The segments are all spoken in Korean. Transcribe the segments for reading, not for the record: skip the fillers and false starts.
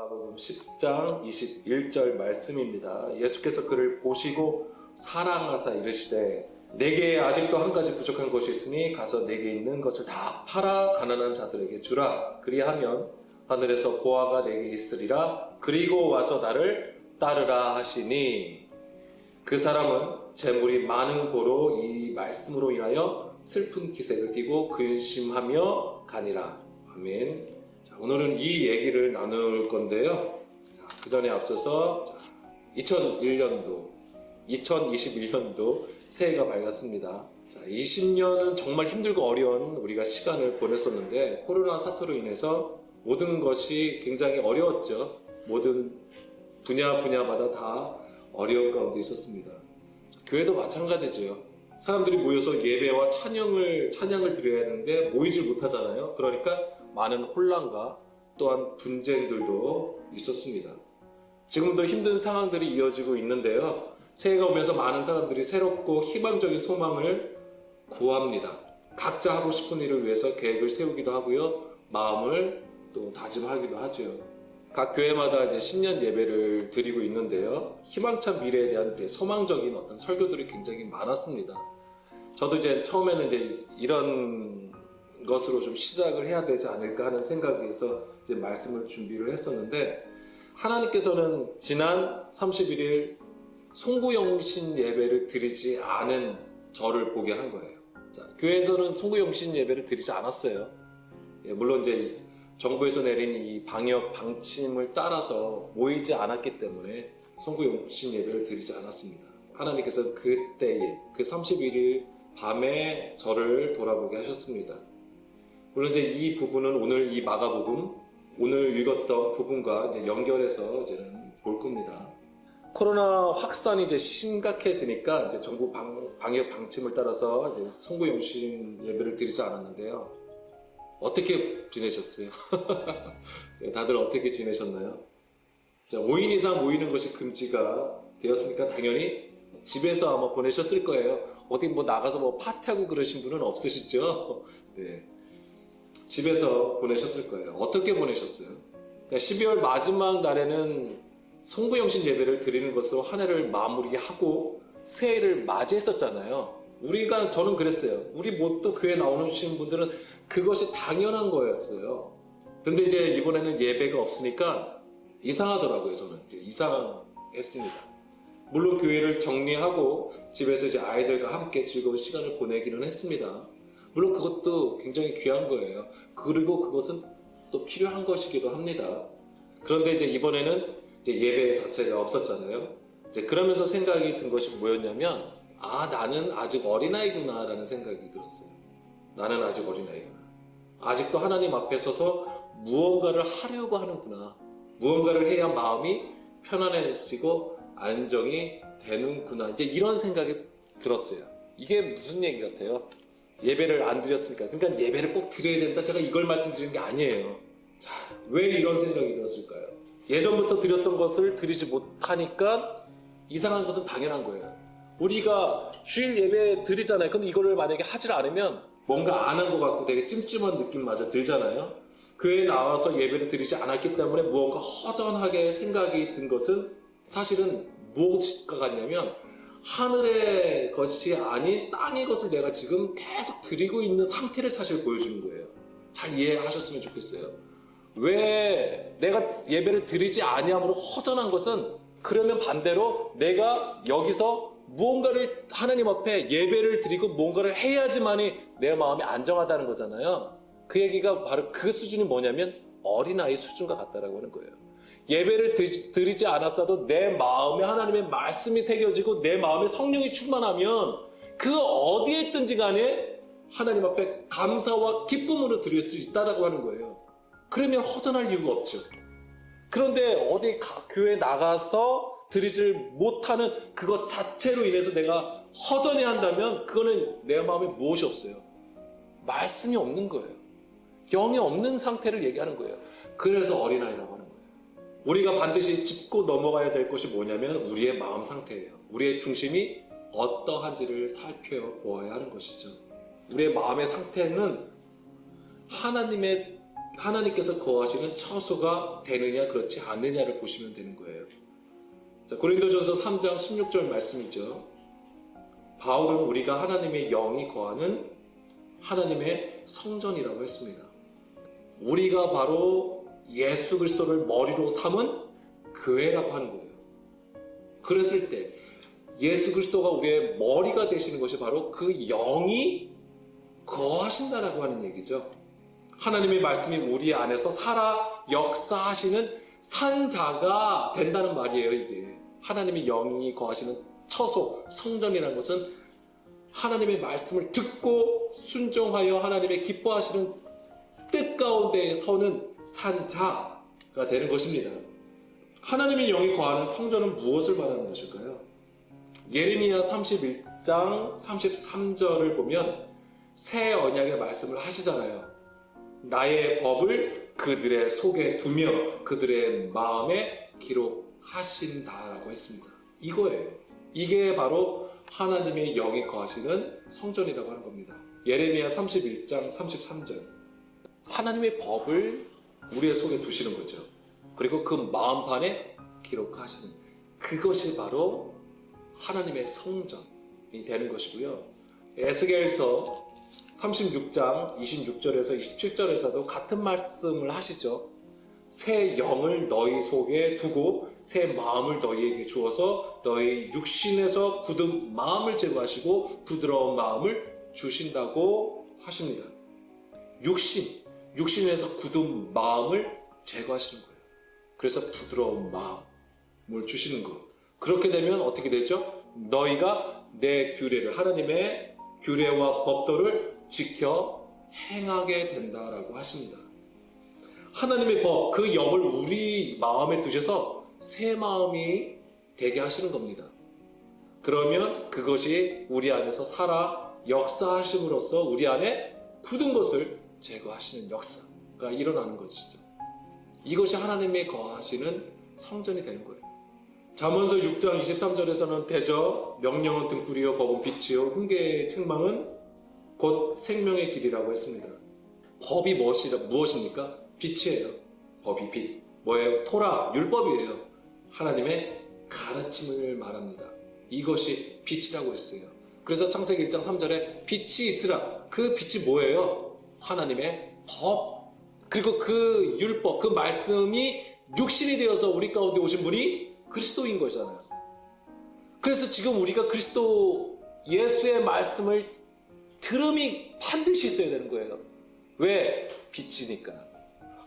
마가복음 10장 21절 말씀입니다. 예수께서 그를 보시고 사랑하사 이르시되 내게 아직도 한 가지 부족한 것이 있으니 가서 내게 있는 것을 다 팔아 가난한 자들에게 주라. 그리하면 하늘에서 보화가 내게 있으리라. 그리고 와서 나를 따르라 하시니, 그 사람은 재물이 많은 고로 이 말씀으로 인하여 슬픈 기색을 띠고 근심하며 가니라. 아멘. 자, 오늘은 이 얘기를 나눌 건데요. 그 전에 앞서서 2021년도 새해가 밝았습니다. 자, 20년은 정말 힘들고 어려운 우리가 시간을 보냈었는데, 코로나 사태로 인해서 모든 것이 굉장히 어려웠죠. 모든 분야마다 다 어려운 가운데 있었습니다. 교회도 마찬가지죠. 사람들이 모여서 예배와 찬양을 드려야 하는데 모이질 못하잖아요. 그러니까 많은 혼란과 또한 분쟁들도 있었습니다. 지금도 힘든 상황들이 이어지고 있는데요. 새해가 오면서 많은 사람들이 새롭고 희망적인 소망을 구합니다. 각자 하고 싶은 일을 위해서 계획을 세우기도 하고요. 마음을 또 다짐하기도 하죠. 각 교회마다 이제 신년 예배를 드리고 있는데요. 희망찬 미래에 대한 소망적인 어떤 설교들이 굉장히 많았습니다. 저도 이제 처음에는 이제 이런 것으로 좀 시작을 해야 되지 않을까 하는 생각에서 이제 말씀을 준비를 했었는데, 하나님께서는 지난 31일 송구영신 예배를 드리지 않은 저를 보게 한 거예요. 자, 교회에서는 송구영신 예배를 드리지 않았어요. 물론 이제 정부에서 내린 이 방역 방침을 따라서 모이지 않았기 때문에 송구영신 예배를 드리지 않았습니다. 하나님께서 그때에 그 31일 밤에 저를 돌아보게 하셨습니다. 물론 이제 이 부분은 오늘 이 마가복음 오늘 읽었던 부분과 이제 연결해서 이제는 볼 겁니다. 코로나 확산이 이제 심각해지니까 이제 정부 방역 방침을 따라서 이제 송구영신 예배를 드리지 않았는데요. 어떻게 지내셨어요? 다들 어떻게 지내셨나요? 자, 5인 이상 모이는 것이 금지가 되었으니까 당연히 집에서 아마 보내셨을 거예요. 어디 뭐 나가서 뭐 파티하고 그러신 분은 없으시죠? 네. 집에서 보내셨을 거예요. 어떻게 보내셨어요? 그러니까 12월 마지막 날에는 송구영신 예배를 드리는 것으로 한 해를 마무리하고 새해를 맞이했었잖아요. 저는 그랬어요. 우리 뭐 또 교회 나오시는 분들은 그것이 당연한 거였어요. 그런데 이제 이번에는 예배가 없으니까 이상하더라고요. 저는 이제 이상했습니다. 물론 교회를 정리하고 집에서 이제 아이들과 함께 즐거운 시간을 보내기는 했습니다. 물론 그것도 굉장히 귀한 거예요. 그리고 그것은 또 필요한 것이기도 합니다. 그런데 이제 이번에는 이제 예배 자체가 없었잖아요. 이제 그러면서 생각이 든 것이 뭐였냐면, 나는 아직 어린아이구나 라는 생각이 들었어요. 나는 아직 어린아이구나. 아직도 하나님 앞에 서서 무언가를 하려고 하는구나. 무언가를 해야 마음이 편안해지고 안정이 되는구나. 이제 이런 생각이 들었어요. 이게 무슨 얘기 같아요? 예배를 안 드렸으니까. 그러니까 예배를 꼭 드려야 된다. 제가 이걸 말씀드리는 게 아니에요. 자, 왜 이런 생각이 들었을까요? 예전부터 드렸던 것을 드리지 못하니까 이상한 것은 당연한 거예요. 우리가 주일 예배 드리잖아요. 근데 이거를 만약에 하질 않으면 뭔가 안 한 것 같고 되게 찜찜한 느낌마저 들잖아요. 교회에 나와서 예배를 드리지 않았기 때문에 무언가 허전하게 생각이 든 것은 사실은 무엇과 같냐면, 하늘의 것이 아닌 땅의 것을 내가 지금 계속 드리고 있는 상태를 사실 보여주는 거예요. 잘 이해하셨으면 좋겠어요. 왜 내가 예배를 드리지 아니함으로 허전한 것은, 그러면 반대로 내가 여기서 무언가를 하나님 앞에 예배를 드리고 뭔가를 해야지만이 내 마음이 안정하다는 거잖아요. 그 얘기가 바로 그 수준이 뭐냐면 어린아이 수준과 같다라고 하는 거예요. 예배를 드리지 않았어도 내 마음에 하나님의 말씀이 새겨지고 내 마음에 성령이 충만하면 그 어디에 있든지 간에 하나님 앞에 감사와 기쁨으로 드릴 수 있다라고 하는 거예요. 그러면 허전할 이유가 없죠. 그런데 어디 교회에 나가서 드리질 못하는 그것 자체로 인해서 내가 허전해한다면 그거는 내 마음에 무엇이 없어요. 말씀이 없는 거예요. 영이 없는 상태를 얘기하는 거예요. 그래서 어린아이라고 하는 거예요. 우리가 반드시 짚고 넘어가야 될 것이 뭐냐면 우리의 마음 상태예요. 우리의 중심이 어떠한지를 살펴보아야 하는 것이죠. 우리의 마음의 상태는 하나님의 하나님께서 거하시는 처소가 되느냐 그렇지 않느냐를 보시면 되는 거예요. 자, 고린도전서 3장 16절 말씀이죠. 바울은 우리가 하나님의 영이 거하는 하나님의 성전이라고 했습니다. 우리가 바로 예수 그리스도를 머리로 삼은 교회라고 하는 거예요. 그랬을 때 예수 그리스도가 우리의 머리가 되시는 것이 바로 그 영이 거하신다라고 하는 얘기죠. 하나님의 말씀이 우리 안에서 살아 역사하시는 산자가 된다는 말이에요. 이게 하나님의 영이 거하시는 처소, 성전이라는 것은 하나님의 말씀을 듣고 순종하여 하나님의 기뻐하시는 뜻 가운데 서는 산자가 되는 것입니다. 하나님의 영이 거하는 성전은 무엇을 말하는 것일까요? 예레미야 31장 33절을 보면 새 언약의 말씀을 하시잖아요. 나의 법을 그들의 속에 두며 그들의 마음에 기록하신다라고 했습니다. 이거예요. 이게 바로 하나님의 영이 거하시는 성전이라고 하는 겁니다. 예레미야 31장 33절. 하나님의 법을 우리의 속에 두시는 거죠. 그리고 그 마음판에 기록하시는 그것이 바로 하나님의 성전이 되는 것이고요. 에스겔서 36장 26절에서 27절에서도 같은 말씀을 하시죠. 새 영을 너희 속에 두고 새 마음을 너희에게 주어서 너희 육신에서 굳은 마음을 제거하시고 부드러운 마음을 주신다고 하십니다. 육신에서 굳은 마음을 제거하시는 거예요. 그래서 부드러운 마음을 주시는 것. 그렇게 되면 어떻게 되죠? 너희가 내 규례를, 하나님의 규례와 법도를 지켜 행하게 된다라고 하십니다. 하나님의 법, 그 영을 우리 마음에 두셔서 새 마음이 되게 하시는 겁니다. 그러면 그것이 우리 안에서 살아 역사하심으로써 우리 안에 굳은 것을 제거하시는 역사가 일어나는 것이죠. 이것이 하나님의 거하시는 성전이 되는 거예요. 잠언서 6장 23절에서는 대저 명령은 등불이요 법은 빛이요 훈계의 책망은 곧 생명의 길이라고 했습니다. 법이 무엇입니까? 빛이에요. 법이 빛. 뭐예요? 토라, 율법이에요. 하나님의 가르침을 말합니다. 이것이 빛이라고 했어요. 그래서 창세기 1장 3절에 빛이 있으라. 그 빛이 뭐예요? 하나님의 법. 그리고 그 율법, 그 말씀이 육신이 되어서 우리 가운데 오신 분이 그리스도인 거잖아요. 그래서 지금 우리가 그리스도 예수의 말씀을 들음이 반드시 있어야 되는 거예요. 왜? 빛이니까.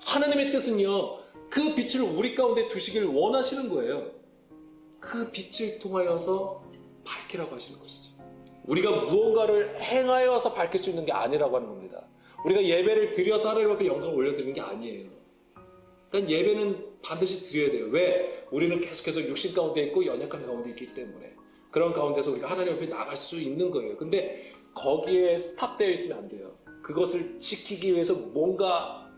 하나님의 뜻은요, 그 빛을 우리 가운데 두시길 원하시는 거예요. 그 빛을 통하여서 밝히라고 하시는 것이죠. 우리가 무언가를 행하여서 밝힐 수 있는 게 아니라고 하는 겁니다. 우리가 예배를 드려서 하나님 앞에 영광을 올려드리는 게 아니에요. 그러니까 예배는 반드시 드려야 돼요. 왜? 우리는 계속해서 육신 가운데 있고 연약한 가운데 있기 때문에 그런 가운데서 우리가 하나님 앞에 나갈 수 있는 거예요. 근데 거기에 스탑되어 있으면 안 돼요. 그것을 지키기 위해서 뭔가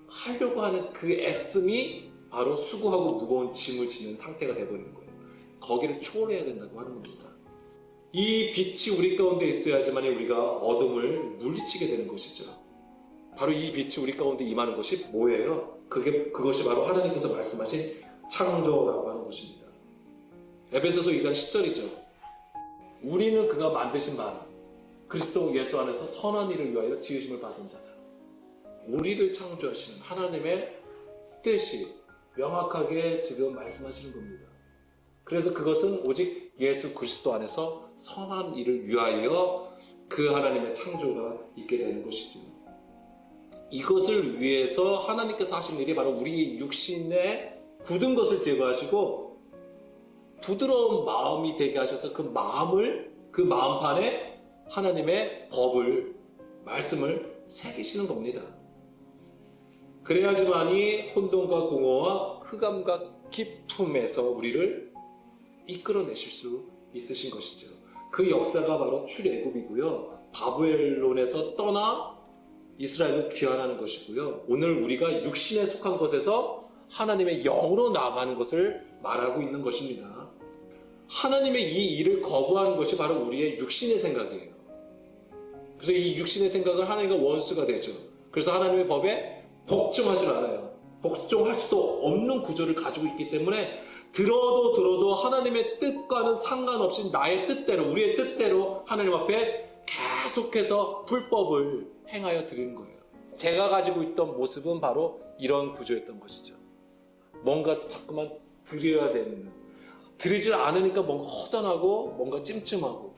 하려고 하는 그 애씀이 바로 수고하고 무거운 짐을 지는 상태가 되어버리는 거예요. 거기를 초월해야 된다고 하는 겁니다. 이 빛이 우리 가운데 있어야지만 우리가 어둠을 물리치게 되는 것이죠. 바로 이 빛이 우리 가운데 임하는 것이 뭐예요? 그것이 바로 하나님께서 말씀하신 창조라고 하는 것입니다. 에베소서 2장 10절이죠. 우리는 그가 만드신 바 그리스도 예수 안에서 선한 일을 위하여 지으심을 받은 자다. 우리를 창조하시는 하나님의 뜻이 명확하게 지금 말씀하시는 겁니다. 그래서 그것은 오직 예수 그리스도 안에서 선한 일을 위하여 그 하나님의 창조가 있게 되는 것이죠. 이것을 위해서 하나님께서 하신 일이 바로 우리 육신의 굳은 것을 제거하시고 부드러운 마음이 되게 하셔서 그 마음판에 하나님의 법을, 말씀을 새기시는 겁니다. 그래야지만이 혼돈과 공허와 흑암과 기품에서 우리를 이끌어내실 수 있으신 것이죠. 그 역사가 바로 출애굽이고요. 바벨론에서 떠나 이스라엘을 귀환하는 것이고요. 오늘 우리가 육신에 속한 것에서 하나님의 영으로 나아가는 것을 말하고 있는 것입니다. 하나님의 이 일을 거부하는 것이 바로 우리의 육신의 생각이에요. 그래서 이 육신의 생각은 하나님과 원수가 되죠. 그래서 하나님의 법에 복종하지 않아요. 복종할 수도 없는 구조를 가지고 있기 때문에 들어도 하나님의 뜻과는 상관없이 나의 뜻대로, 우리의 뜻대로 하나님 앞에 계속해서 불법을 행하여 드리는 거예요. 제가 가지고 있던 모습은 바로 이런 구조였던 것이죠. 뭔가 자꾸만 드려야 되는, 드리질 않으니까 뭔가 허전하고 뭔가 찜찜하고,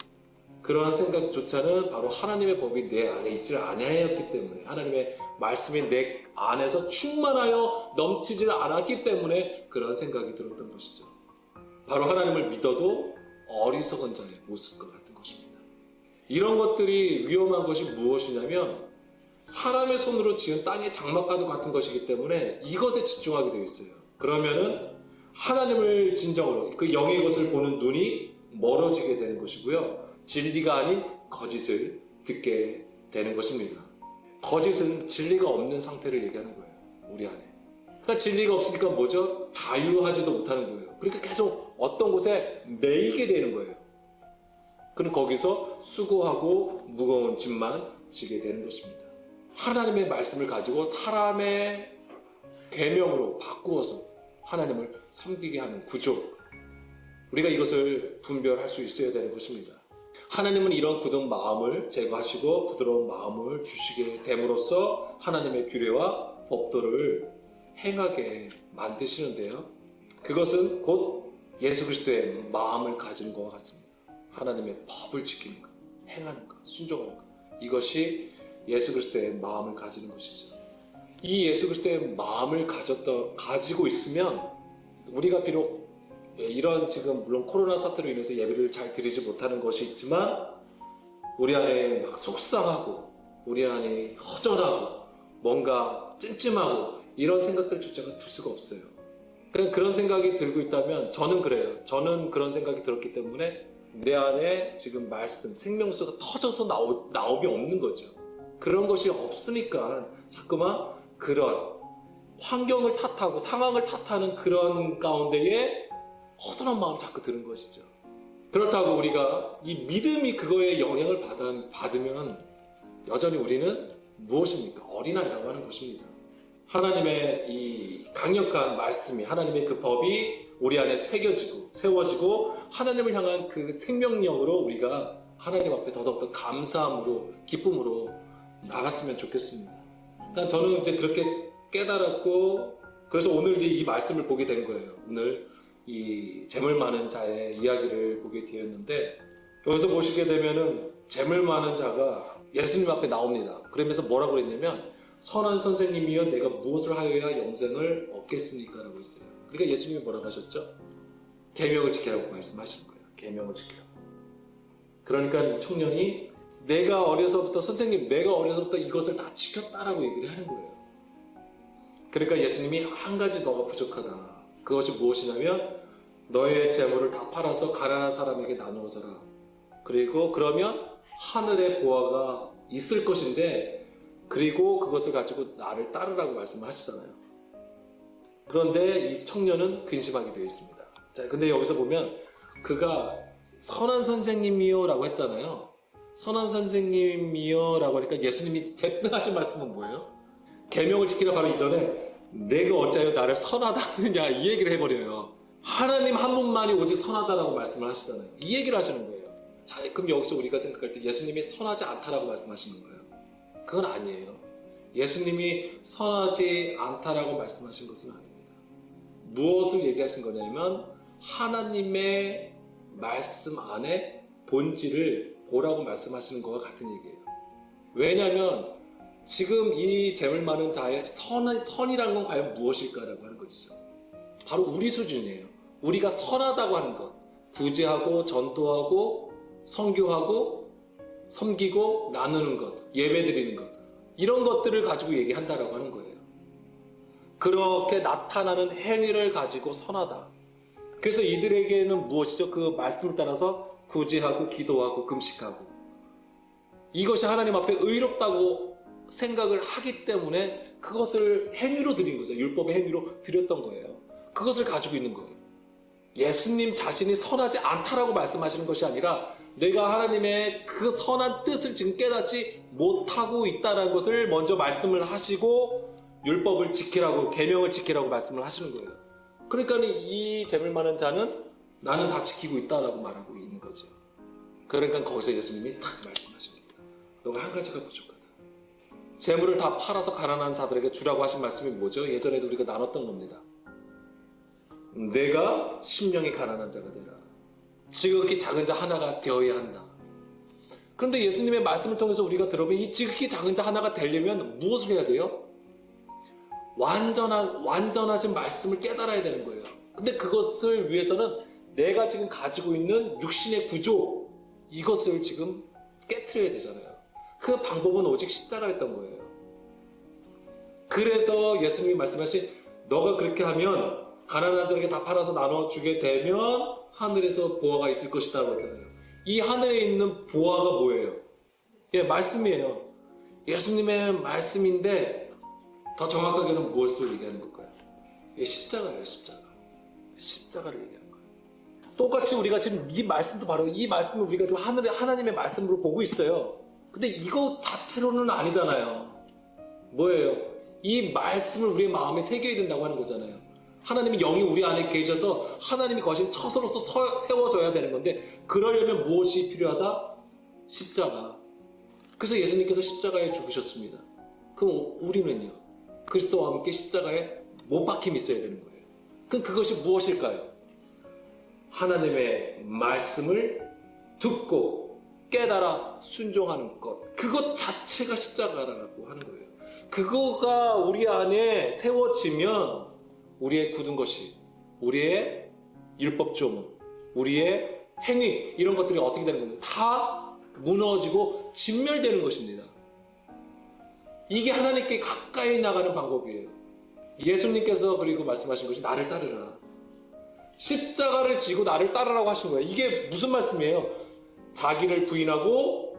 그러한 생각조차는 바로 하나님의 법이 내 안에 있지 않았기 때문에, 하나님의 말씀이 내 안에서 충만하여 넘치지 않았기 때문에 그런 생각이 들었던 것이죠. 바로 하나님을 믿어도 어리석은 자의 모습과 같은 것입니다. 이런 것들이 위험한 것이 무엇이냐면 사람의 손으로 지은 땅의 장막과도 같은 것이기 때문에 이것에 집중하게 되어 있어요. 그러면은 하나님을 진정으로 그 영의 것을 보는 눈이 멀어지게 되는 것이고요. 진리가 아닌 거짓을 듣게 되는 것입니다. 거짓은 진리가 없는 상태를 얘기하는 거예요. 우리 안에. 그러니까 진리가 없으니까 뭐죠? 자유하지도 못하는 거예요. 그러니까 계속 어떤 곳에 매이게 되는 거예요. 그럼 거기서 수고하고 무거운 짐만 지게 되는 것입니다. 하나님의 말씀을 가지고 사람의 계명으로 바꾸어서 하나님을 섬기게 하는 구조, 우리가 이것을 분별할 수 있어야 되는 것입니다. 하나님은 이런 굳은 마음을 제거하시고 부드러운 마음을 주시게 됨으로써 하나님의 규례와 법도를 행하게 만드시는데요. 그것은 곧 예수 그리스도의 마음을 가진 것과 같습니다. 하나님의 법을 지키는 것, 행하는 것, 순종하는 것, 이것이 예수 그리스도의 마음을 가지는 것이죠. 이 예수 그리스도의 마음을 가지고 있으면 우리가 비록 이런 지금 물론 코로나 사태로 인해서 예배를 잘 드리지 못하는 것이 있지만 우리 안에 막 속상하고 우리 안에 허전하고 뭔가 찜찜하고 이런 생각들조차가 들 수가 없어요. 그런 생각이 들고 있다면 저는 그래요. 저는 그런 생각이 들었기 때문에 내 안에 지금 말씀, 생명수가 터져서 나오기 없는 거죠. 그런 것이 없으니까 자꾸만 그런 환경을 탓하고 상황을 탓하는 그런 가운데에 허전한 마음이 자꾸 드는 것이죠. 그렇다고 우리가 이 믿음이 그거에 영향을 받으면 여전히 우리는 무엇입니까? 어린아이라고 하는 것입니다. 하나님의 이 강력한 말씀이, 하나님의 그 법이 우리 안에 새겨지고 세워지고 하나님을 향한 그 생명력으로 우리가 하나님 앞에 더더욱더 감사함으로 기쁨으로 나갔으면 좋겠습니다. 그러니까 저는 이제 그렇게 깨달았고 그래서 오늘 이제 이 말씀을 보게 된 거예요. 오늘 이 재물 많은 자의 이야기를 보게 되었는데 여기서 보시게 되면은 재물 많은 자가 예수님 앞에 나옵니다. 그러면서 뭐라고 그랬냐면 선한 선생님이여 내가 무엇을 하여야 영생을 얻겠습니까? 라고 했어요. 그러니까 예수님이 뭐라고 하셨죠? 계명을 지키라고 말씀하신 거예요. 계명을 지키라고. 그러니까 이 청년이 내가 어려서부터 선생님 내가 어려서부터 이것을 다 지켰다라고 얘기를 하는 거예요. 그러니까 예수님이 한 가지 너가 부족하다. 그것이 무엇이냐면 너의 재물을 다 팔아서 가난한 사람에게 나누어 줘라. 그리고 그러면 하늘의 보화가 있을 것인데 그리고 그것을 가지고 나를 따르라고 말씀하시잖아요. 그런데 이 청년은 근심하게 되어 있습니다. 자, 근데 여기서 보면 그가 선한 선생님이요 라고 했잖아요. 선한 선생님이요 라고 하니까 예수님이 대뜸하신 말씀은 뭐예요? 계명을 지키라 바로 이전에 내가 어찌하여 나를 선하다 하느냐 이 얘기를 해버려요. 하나님 한 분만이 오직 선하다라고 말씀을 하시잖아요. 이 얘기를 하시는 거예요. 자, 그럼 여기서 우리가 생각할 때 예수님이 선하지 않다라고 말씀하신 건가요? 그건 아니에요. 예수님이 선하지 않다라고 말씀하신 것은 아닙니다. 무엇을 얘기하신 거냐면 하나님의 말씀 안에 본질을 보라고 말씀하시는 것과 같은 얘기예요. 왜냐하면 지금 이 재물 많은 자의 선이라는 건 과연 무엇일까라고 하는 것이죠. 바로 우리 수준이에요. 우리가 선하다고 하는 것, 구제하고 전도하고 선교하고 섬기고 나누는 것, 예배드리는 것, 이런 것들을 가지고 얘기한다라고 하는 거예요. 그렇게 나타나는 행위를 가지고 선하다. 그래서 이들에게는 무엇이죠? 그 말씀을 따라서 구제하고 기도하고 금식하고 이것이 하나님 앞에 의롭다고 생각을 하기 때문에 그것을 행위로 드린 거죠. 율법의 행위로 드렸던 거예요. 그것을 가지고 있는 거예요. 예수님 자신이 선하지 않다라고 말씀하시는 것이 아니라 내가 하나님의 그 선한 뜻을 지금 깨닫지 못하고 있다는 것을 먼저 말씀을 하시고 율법을 지키라고, 계명을 지키라고 말씀을 하시는 거예요. 그러니까 이 재물 많은 자는 나는 다 지키고 있다라고 말하고 있는 거죠. 그러니까 거기서 예수님이 딱 말씀하십니다. 너가 한 가지가 부족하다. 재물을 다 팔아서 가난한 자들에게 주라고 하신 말씀이 뭐죠? 예전에도 우리가 나눴던 겁니다. 내가 심령이 가난한 자가 되라. 지극히 작은 자 하나가 되어야 한다. 그런데 예수님의 말씀을 통해서 우리가 들어보면 이 지극히 작은 자 하나가 되려면 무엇을 해야 돼요? 완전하신 말씀을 깨달아야 되는 거예요. 근데 그것을 위해서는 내가 지금 가지고 있는 육신의 구조, 이것을 지금 깨트려야 되잖아요. 그 방법은 오직 십자가였던 거예요. 그래서 예수님이 말씀하신 너가 그렇게 하면 가난한 자에게 다 팔아서 나눠주게 되면 하늘에서 보화가 있을 것이다 라고 했잖아요. 이 하늘에 있는 보화가 뭐예요? 예, 말씀이에요. 예수님의 말씀인데 더 정확하게는 무엇을 얘기하는 걸까요? 예, 십자가예요. 십자가를 얘기하는 거예요. 똑같이 우리가 지금 이 말씀도 바로 이 말씀을 우리가 지금 하나님의 말씀으로 보고 있어요. 근데 이거 자체로는 아니잖아요. 뭐예요? 이 말씀을 우리의 마음에 새겨야 된다고 하는 거잖아요. 하나님의 영이 우리 안에 계셔서 하나님이 거신 처소로서 세워져야 되는 건데 그러려면 무엇이 필요하다? 십자가. 그래서 예수님께서 십자가에 죽으셨습니다. 그럼 우리는요? 그리스도와 함께 십자가에 못 박힘이 있어야 되는 거예요. 그럼 그것이 무엇일까요? 하나님의 말씀을 듣고 깨달아 순종하는 것. 그것 자체가 십자가라고 하는 거예요. 그거가 우리 안에 세워지면 우리의 굳은 것이, 우리의 율법조문, 우리의 행위 이런 것들이 어떻게 되는 겁니까? 다 무너지고 진멸되는 것입니다. 이게 하나님께 가까이 나가는 방법이에요. 예수님께서 그리고 말씀하신 것이 나를 따르라. 십자가를 지고 나를 따르라고 하신 거예요. 이게 무슨 말씀이에요? 자기를 부인하고,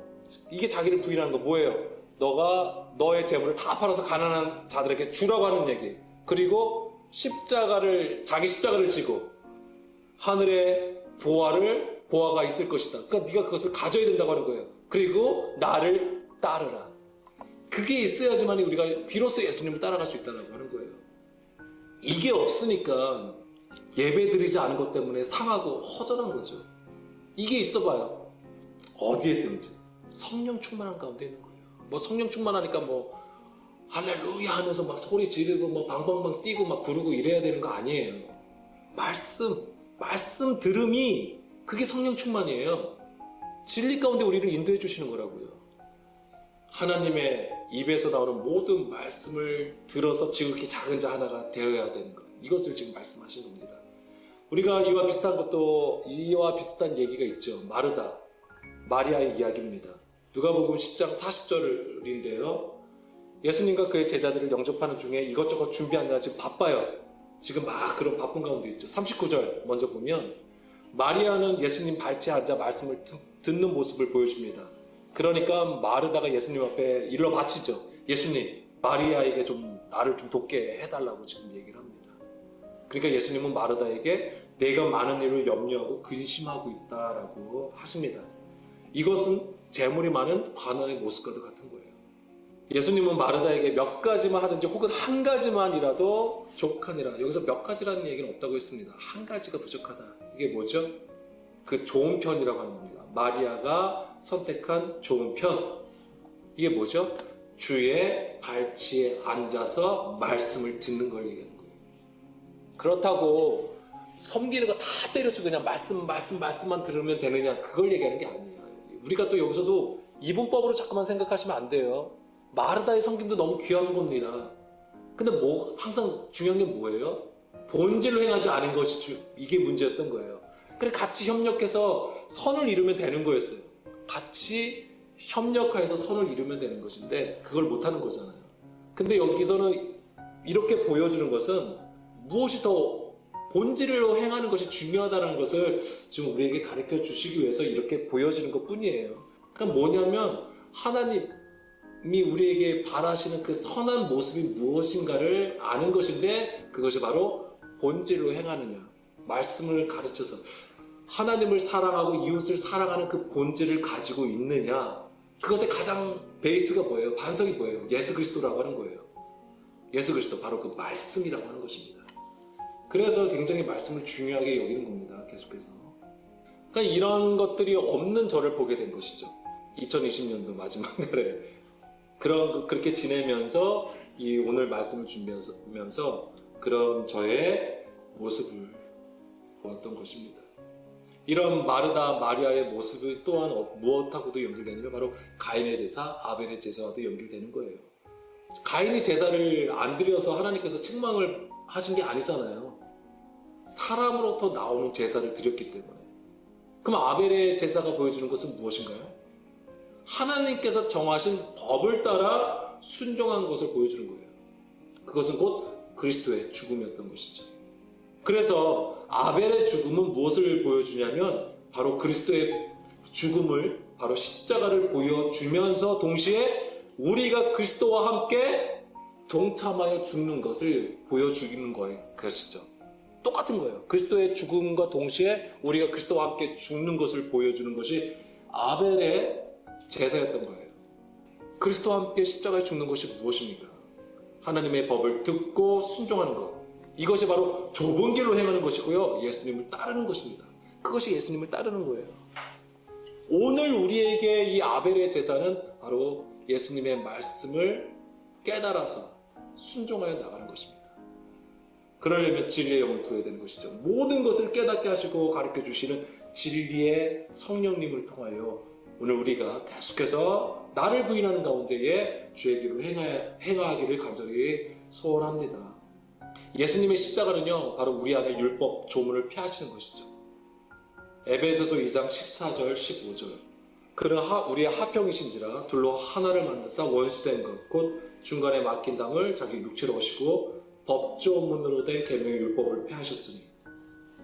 이게 자기를 부인하는 거 뭐예요? 너가 너의 재물을 다 팔아서 가난한 자들에게 주라고 하는 얘기. 그리고 자기 십자가를 지고 하늘에 보화가 있을 것이다. 그러니까 네가 그것을 가져야 된다고 하는 거예요. 그리고 나를 따르라. 그게 있어야지만 우리가 비로소 예수님을 따라갈 수 있다고 하는 거예요. 이게 없으니까 예배드리지 않은 것 때문에 상하고 허전한 거죠. 이게 있어봐요. 어디에든지 성령 충만한 가운데 있는 거예요. 뭐 성령 충만하니까 뭐 할렐루야 하면서 막 소리 지르고 뭐 방방방 뛰고 막 구르고 이래야 되는 거 아니에요. 말씀 들음이 그게 성령 충만이에요. 진리 가운데 우리를 인도해 주시는 거라고요. 하나님의 입에서 나오는 모든 말씀을 들어서 지극히 작은 자 하나가 되어야 되는 것. 이것을 지금 말씀하신 겁니다. 우리가 이와 비슷한 얘기가 있죠. 마리아의 이야기입니다. 누가복음 10장 40절인데요. 예수님과 그의 제자들을 영접하는 중에 이것저것 준비하느라 지금 바빠요. 지금 막 그런 바쁜 가운데 있죠. 39절 먼저 보면 마리아는 예수님 발치에 앉아 말씀을 듣는 모습을 보여줍니다. 그러니까 마르다가 예수님 앞에 일러 바치죠. 예수님, 마리아에게 나를 좀 돕게 해달라고 지금 얘기를 합니다. 그러니까 예수님은 마르다에게 내가 많은 일을 염려하고 근심하고 있다라고 하십니다. 이것은 재물이 많은 관원의 모습과도 같은 거예요. 예수님은 마르다에게 몇 가지만 하든지 혹은 한 가지만이라도 족하니라. 여기서 몇 가지라는 얘기는 없다고 했습니다. 한 가지가 부족하다. 이게 뭐죠? 그 좋은 편이라고 하는 겁니다. 마리아가 선택한 좋은 편. 이게 뭐죠? 주의 발치에 앉아서 말씀을 듣는 걸 얘기하는 거예요. 그렇다고 섬기는 거 다 때려치고 그냥 말씀만 들으면 되느냐, 그걸 얘기하는 게 아니에요. 우리가 또 여기서도 이분법으로 자꾸만 생각하시면 안 돼요. 마르다의 섬김도 너무 귀한 겁니다. 근데 항상 중요한 게 뭐예요? 본질로 행하지 않은 것이 이게 문제였던 거예요. 그래서 같이 협력해서 선을 이루면 되는 거였어요. 같이 협력해서 선을 이루면 되는 것인데 그걸 못하는 거잖아요. 근데 여기서는 이렇게 보여주는 것은 무엇이 더 본질로 행하는 것이 중요하다는 것을 지금 우리에게 가르쳐 주시기 위해서 이렇게 보여지는 것 뿐이에요. 그러니까 뭐냐면 하나님이 우리에게 바라시는 그 선한 모습이 무엇인가를 아는 것인데 그것이 바로 본질로 행하느냐. 말씀을 가르쳐서 하나님을 사랑하고 이웃을 사랑하는 그 본질을 가지고 있느냐. 그것의 가장 베이스가 뭐예요? 반석이 뭐예요? 예수 그리스도라고 하는 거예요. 예수 그리스도 바로 그 말씀이라고 하는 것입니다. 그래서 굉장히 말씀을 중요하게 여기는 겁니다. 계속해서. 그러니까 이런 것들이 없는 저를 보게 된 것이죠. 2020년도 마지막 날에 그렇게 지내면서 이 오늘 말씀을 준비하면서 그런 저의 모습을 보았던 것입니다. 이런 마르다 마리아의 모습이 또한 무엇하고도 연결되냐면 바로 가인의 제사, 아벨의 제사와도 연결되는 거예요. 가인이 제사를 안 드려서 하나님께서 책망을 하신 게 아니잖아요. 사람으로부터 나오는 제사를 드렸기 때문에. 그럼 아벨의 제사가 보여주는 것은 무엇인가요? 하나님께서 정하신 법을 따라 순종한 것을 보여주는 거예요. 그것은 곧 그리스도의 죽음이었던 것이죠. 그래서 아벨의 죽음은 무엇을 보여주냐면 바로 그리스도의 죽음을, 바로 십자가를 보여주면서 동시에 우리가 그리스도와 함께 동참하여 죽는 것을 보여주는 것이죠. 똑같은 거예요. 그리스도의 죽음과 동시에 우리가 그리스도와 함께 죽는 것을 보여주는 것이 아벨의 제사였던 거예요. 그리스도와 함께 십자가에 죽는 것이 무엇입니까? 하나님의 법을 듣고 순종하는 것. 이것이 바로 좁은 길로 행하는 것이고요. 예수님을 따르는 것입니다. 그것이 예수님을 따르는 거예요. 오늘 우리에게 이 아벨의 제사는 바로 예수님의 말씀을 깨달아서 순종하여 나가는 것입니다. 그러려면 진리의 영을 구해야 되는 것이죠. 모든 것을 깨닫게 하시고 가르쳐 주시는 진리의 성령님을 통하여 오늘 우리가 계속해서 나를 부인하는 가운데에 주의 길로 행하기를 간절히 소원합니다. 예수님의 십자가는요, 바로 우리 안에 율법 조문을 폐하시는 것이죠. 에베소서 2장 14절 15절 그는 우리의 하평이신지라 둘로 하나를 만드사 원수된 것 곧 중간에 막힌 담을 자기 육체로 오시고 법조문으로 된 계명의 율법을 폐하셨으니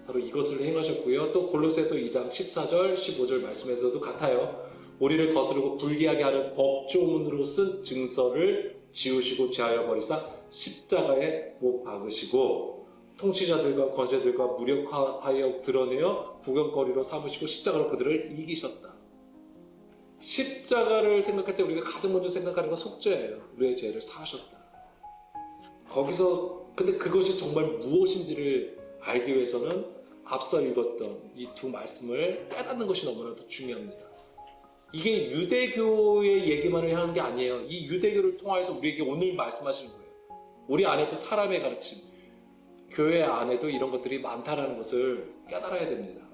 바로 이것을 행하셨고요. 또 골로새서 2장 14절 15절 말씀에서도 같아요. 우리를 거스르고 불리하게 하는 법조문으로 쓴 증서를 지우시고 제하여 버리사 십자가에 못 박으시고 통치자들과 권세들과 무력하여 드러내어 구경거리로 삼으시고 십자가로 그들을 이기셨다. 십자가를 생각할 때 우리가 가장 먼저 생각하는 건 속죄예요. 우리의 죄를 사하셨다. 거기서 근데 그것이 정말 무엇인지를 알기 위해서는 앞서 읽었던 이 두 말씀을 깨닫는 것이 너무나도 중요합니다. 이게 유대교의 얘기만을 하는 게 아니에요. 이 유대교를 통해서 우리에게 오늘 말씀하시는 거예요. 우리 안에도 사람의 가르침, 교회 안에도 이런 것들이 많다는 것을 깨달아야 됩니다.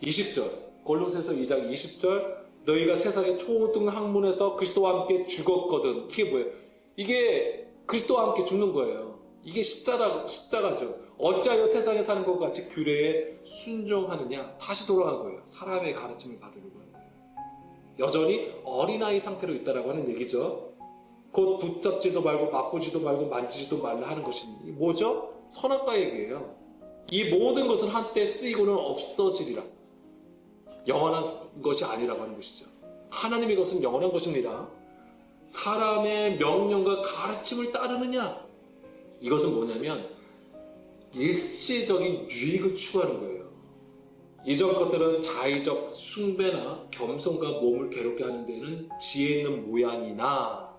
20절, 골로새서 2장 20절 너희가 세상의 초등 학문에서 그리스도와 함께 죽었거든. 이게 뭐예요? 이게 그리스도와 함께 죽는 거예요. 이게 십자가죠. 어찌하여 세상에 사는 것 같이 규례에 순종하느냐? 다시 돌아간 거예요. 사람의 가르침을 받으려고 하는 거예요. 여전히 어린아이 상태로 있다라고 하는 얘기죠. 곧 붙잡지도 말고 맛보지도 말고 만지지도 말라 하는 것이 뭐죠? 선악과 얘기예요. 이 모든 것은 한때 쓰이고는 없어지리라. 영원한 것이 아니라고 하는 것이죠. 하나님의 것은 영원한 것입니다. 사람의 명령과 가르침을 따르느냐? 이것은 뭐냐면 일시적인 유익을 추구하는 거예요. 이전 것들은 자의적 숭배나 겸손과 몸을 괴롭게 하는 데는 지혜 있는 모양이나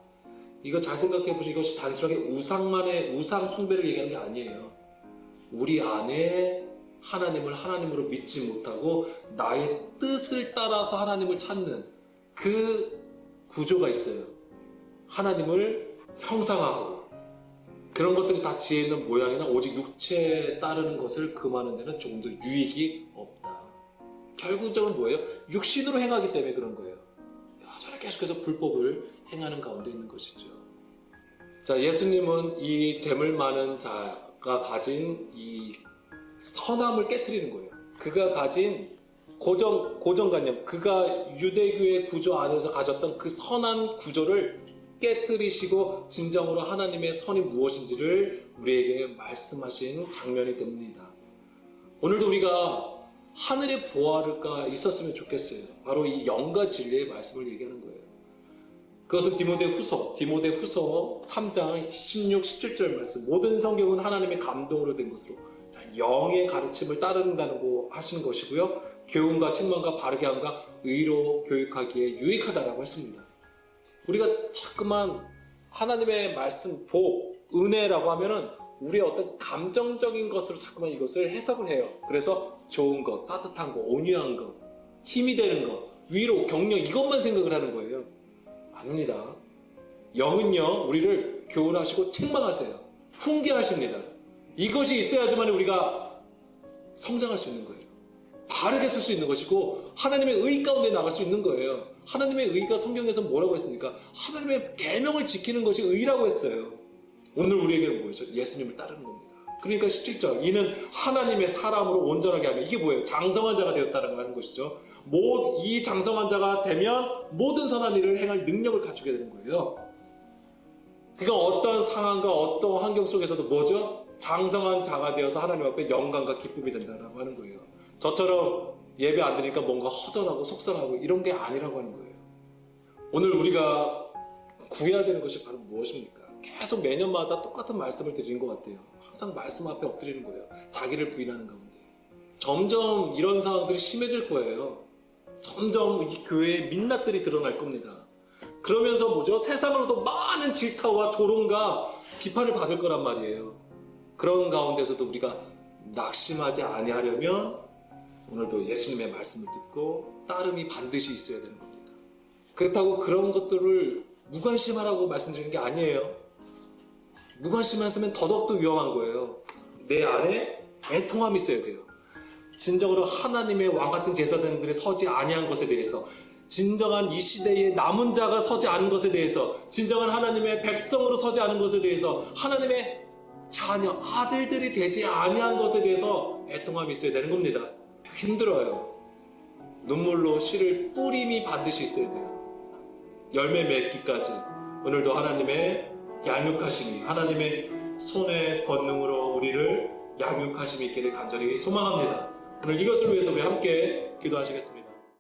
이거 잘 생각해 보시면 이것이 단순하게 우상 숭배를 얘기하는 게 아니에요. 우리 안에 하나님을 하나님으로 믿지 못하고 나의 뜻을 따라서 하나님을 찾는 그 구조가 있어요. 하나님을 형상화하고 그런 것들이 다 지혜 있는 모양이나 오직 육체에 따르는 것을 금하는 데는 조금 더 유익이 없다. 결국적으로 뭐예요? 육신으로 행하기 때문에 그런 거예요. 여전히 계속해서 불법을 행하는 가운데 있는 것이죠. 자, 예수님은 이 재물 많은 자가 가진 이 선함을 깨트리는 거예요. 그가 가진 고정관념, 그가 유대교의 구조 안에서 가졌던 그 선한 구조를 깨트리시고 진정으로 하나님의 선이 무엇인지를 우리에게 말씀하신 장면이 됩니다. 오늘도 우리가 하늘의 보화가 있었으면 좋겠어요. 바로 이 영과 진리의 말씀을 얘기하는 거예요. 그것은 디모데후서 3장 16, 17절 말씀. 모든 성경은 하나님의 감동으로 된 것으로 영의 가르침을 따른다고 하시는 것이고요. 교훈과 책망과 바르게 함과 의로 교육하기에 유익하다라고 했습니다. 우리가 자꾸만 하나님의 말씀, 복, 은혜라고 하면은 우리의 어떤 감정적인 것으로 자꾸만 이것을 해석을 해요. 그래서 좋은 것, 따뜻한 것, 온유한 것, 힘이 되는 것, 위로, 격려 이것만 생각을 하는 거예요. 아닙니다. 영은요 우리를 교훈하시고 책망하세요. 훈계하십니다. 이것이 있어야지만 우리가 성장할 수 있는 거예요. 바르게 쓸 수 있는 것이고 하나님의 의 가운데 나갈 수 있는 거예요. 하나님의 의가 성경에서 뭐라고 했습니까? 하나님의 계명을 지키는 것이 의라고 했어요. 오늘 우리에게는 뭐죠? 예수님을 따르는 겁니다. 그러니까 17절 이는 하나님의 사람으로 온전하게 하면 이게 뭐예요? 장성한 자가 되었다는 하는 것이죠. 이 장성한 자가 되면 모든 선한 일을 행할 능력을 갖추게 되는 거예요. 그러니까 어떤 상황과 어떤 환경 속에서도 뭐죠? 장성한 자가 되어서 하나님 앞에 영광과 기쁨이 된다고 하는 거예요. 저처럼 예배 안 드리니까 뭔가 허전하고 속상하고 이런 게 아니라고 하는 거예요. 오늘 우리가 구해야 되는 것이 바로 무엇입니까? 계속 매년마다 똑같은 말씀을 드리는 것 같아요. 항상 말씀 앞에 엎드리는 거예요. 자기를 부인하는 가운데. 점점 이런 상황들이 심해질 거예요. 점점 이 교회의 민낯들이 드러날 겁니다. 그러면서 뭐죠? 세상으로도 많은 질타와 조롱과 비판을 받을 거란 말이에요. 그런 가운데서도 우리가 낙심하지 아니하려면 오늘도 예수님의 말씀을 듣고 따름이 반드시 있어야 되는 겁니다. 그렇다고 그런 것들을 무관심하라고 말씀드리는 게 아니에요. 무관심하시면 더더욱더 위험한 거예요. 내 안에 애통함이 있어야 돼요. 진정으로 하나님의 왕같은 제사장들이 서지 아니한 것에 대해서, 진정한 이 시대의 남은 자가 서지 않은 것에 대해서, 진정한 하나님의 백성으로 서지 않은 것에 대해서, 하나님의 자녀, 아들들이 되지 아니한 것에 대해서 애통함이 있어야 되는 겁니다. 힘들어요. 눈물로 씨를 뿌림이 반드시 있어야 돼요. 열매 맺기까지 오늘도 하나님의 양육하심이, 하나님의 손의 권능으로 우리를 양육하심이 있기를 간절히 소망합니다. 오늘 이것을 위해서 우리 함께 기도하시겠습니다.